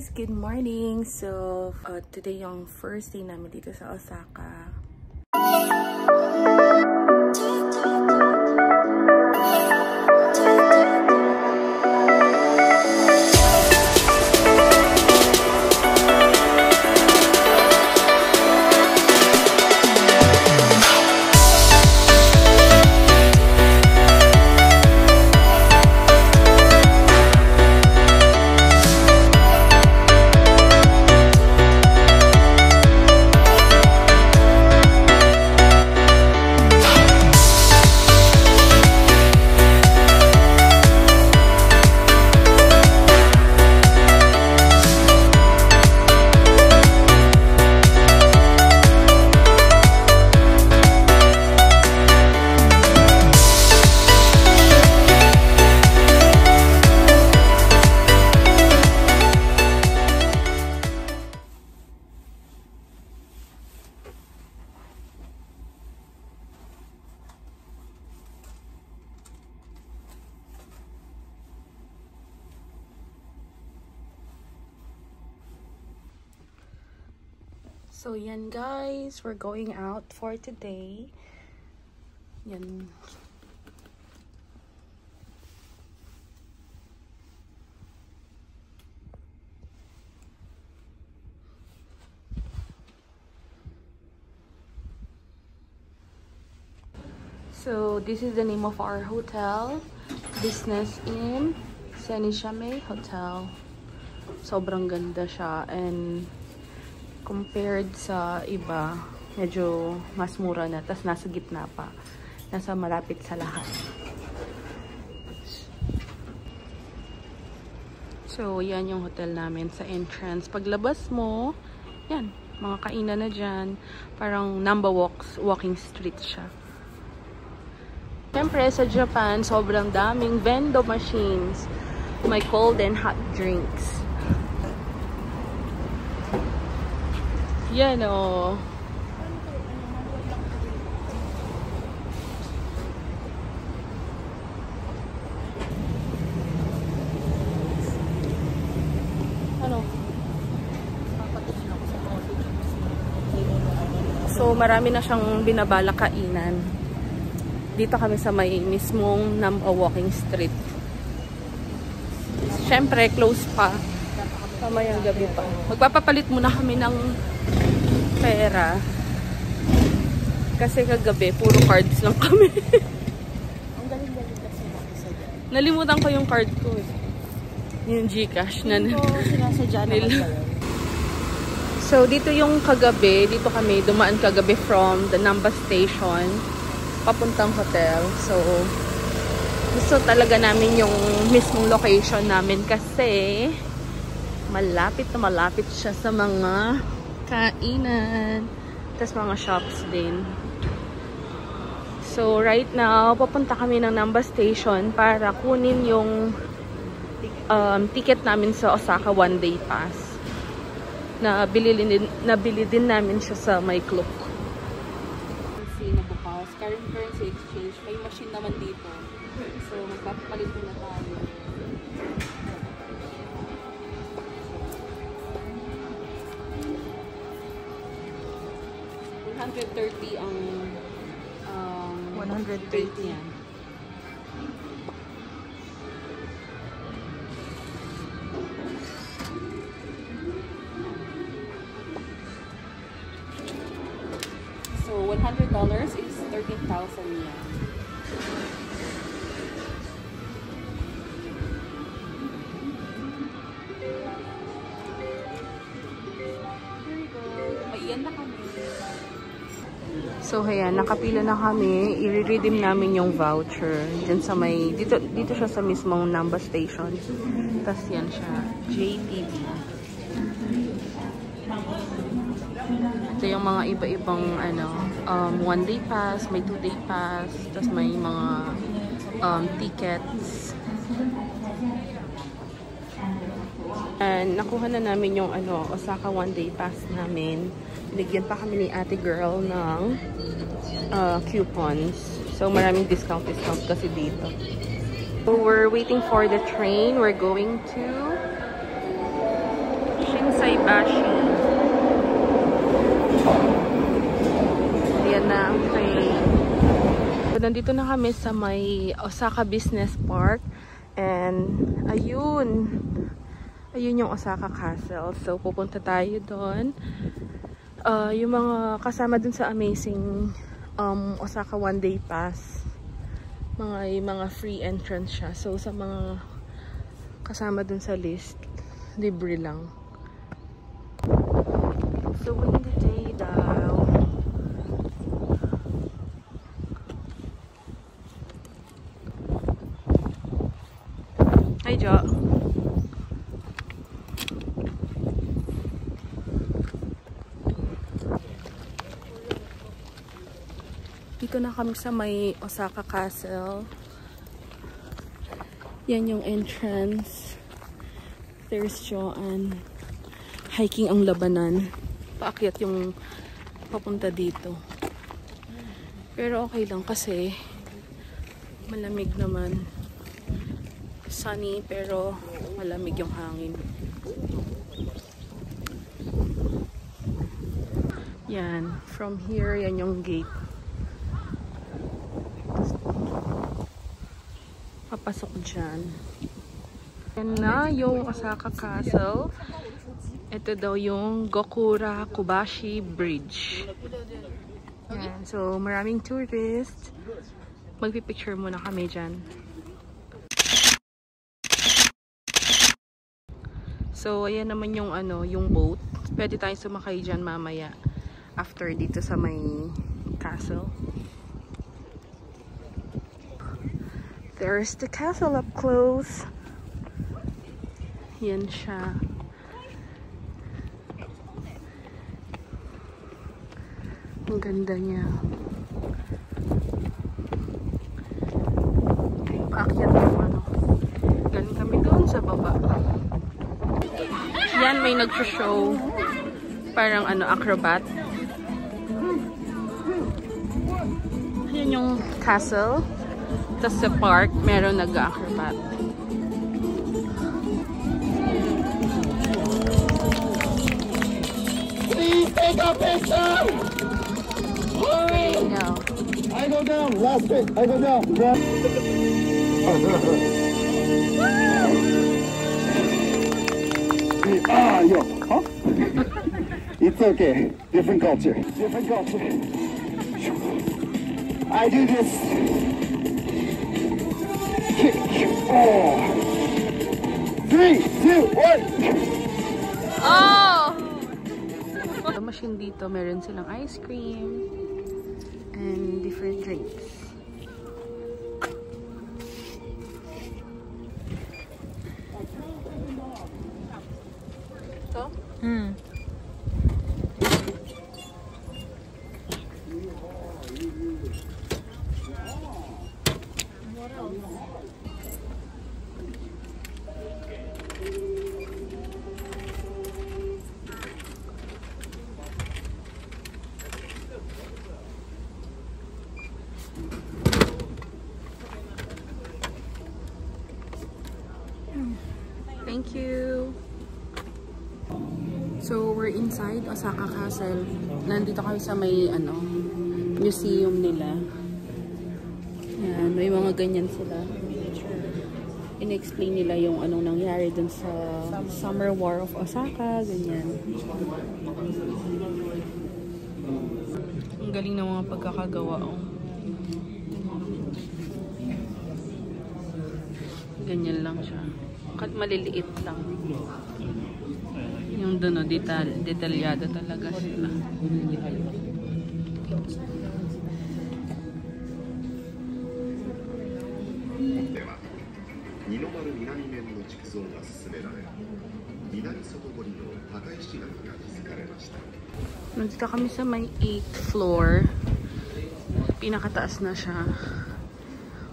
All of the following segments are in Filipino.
guys! Good morning! So, today yung first day namin dito sa Osaka. So, yan guys, we're going out for today. Yan. So, this is the name of our hotel. Business Inn Senishame Hotel. Sobrang ganda siya and compared sa iba, medyo mas mura na. Tapos nasa gitna pa. Nasa malapit sa lahat. So, yan yung hotel namin sa entrance. Paglabas mo, yan. Mga kainan na dyan. Parang Namba walking street siya. Siyempre, sa Japan, sobrang daming vendo machines. May cold and hot drinks. Yan o. Ano? So, marami na siyang binabalak kainan. Dito kami sa may mismong Namba walking street. Siyempre, close pa. Kamayang gabi pa. Magpapapalit muna kami ng pera. Kasi kagabi, puro cards lang kami. Ang galing-galing kasi nakisaya. Nalimutan ko yung card ko eh. Yung Gcash na sinasadya naman. So, dito yung kagabi. Dito kami dumaan kagabi from the Namba station papuntang hotel. So, gusto talaga namin yung mismong location namin kasi malapit na malapit siya sa mga kainan. Tapos mga shops din. So, right now, papunta kami ng Namba Station para kunin yung ticket namin sa Osaka one-day pass. Nabili din namin siya sa may Klook. Kasi nabukas, currency exchange. May machine naman dito. So, magpapalit na tayo. 130 ang 130 yan. So $100 is 13,000 yen. So, ayan, nakapila na kami. I-redeem namin yung voucher. Diyan sa may, dito siya sa mismong Namba station. Tapos yan siya, JTB. Ito yung mga iba-ibang, one-day pass, may 2-day pass, tapos may mga tickets. And nakuha na namin yung Osaka one-day pass namin. Binigyan pa kami ni ate girl ng coupons. So, maraming discount kasi dito. So, we're waiting for the train. We're going to tayong Saibashi. Yan na ang train. So, nandito na kami sa may Osaka Business Park. And ayun. Ayun yung Osaka Castle. So, pupunta tayo doon. Yung mga kasama dun sa amazing Osaka One Day Pass. Mga free entrance siya. So, sa mga kasama dun sa list, libre lang. So, winning the day daw. Hi, Jo. Dito na kami sa may Osaka Castle. Yan yung entrance. There's Joanne. Hiking ang labanan. Paakyat yung papunta dito. Pero okay lang kasi malamig naman. Sunny pero malamig yung hangin. Yan. From here, yan yung gate. Papasok dyan. Yan na yung Osaka Castle. Ito daw yung Gokura Kobashi Bridge. Yan. So, maraming tourists. Magpipicture muna kami dyan. So, ayan naman yung yung boat. Pwede tayong sumakay dyan mamaya. After dito sa may castle. There's the castle up close. Yan siya. Ang ganda niya. Paakyat yung galing kami doon sa baba. Yan, may nag-show. Parang acrobat. Yan yung castle. Tapos sa park, meron nag-acrobat. Please take a picture! There you go. I go down, last bit, I go down. Yo, huh? It's okay, different culture. Different culture. I do this. Kick. Oh. 3, 2, 1. Oh! The machine dito, meron silang ice cream and different drinks. Ito? Thank you. So, we're inside Osaka Castle. Nandito kami sa may museum nila. Yan, may mga ganyan sila. In-explain nila yung anong nangyari dun sa Summer War of Osaka, ganyan. Ang galing ng mga pagkakagawa. Ganyan lang siya. Maliliit lang. Yung doon, detalyado talaga sila. Nandito kami sa may 8th floor. Pinakataas na siya.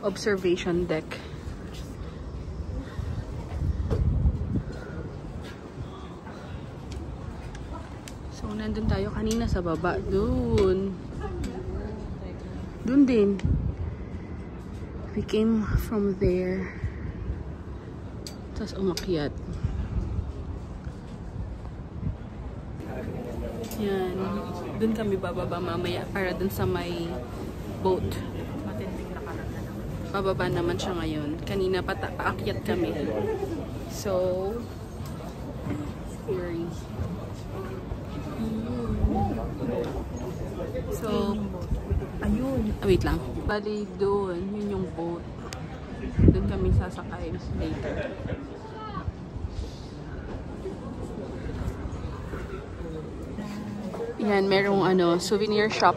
Observation deck. So, nandun tayo kanina sa baba. Dun din. We came from there. Tapos umakyat. Yan. Dun kami bababa mamaya para dun sa may boat. Bababa naman siya ngayon. Kanina paakyat kami. So, scary. So, ayun. Wait lang. Bali doon, yun yung boat. Doon kami sasakay later. Yan, merong souvenir shop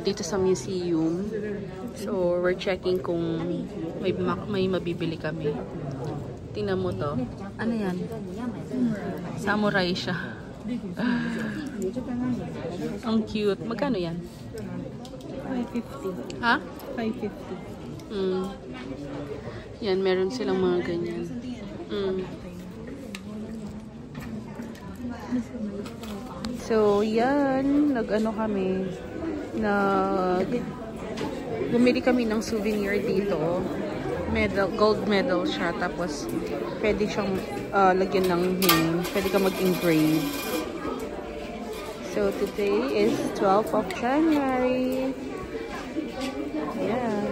dito sa museum. So, we're checking kung may mabibili kami. Tingnan mo to. Ano yan? Samurai siya. Ang cute. Magkano yan? 550. Ha? 550. Yan, meron silang mga ganyan. So, yan. Kami. Bumili kami ng souvenir dito. Gold medal siya. Tapos, pwede siyang lagyan ng name. Pwede ka mag-engrave. So, today is 12th of January. Yeah.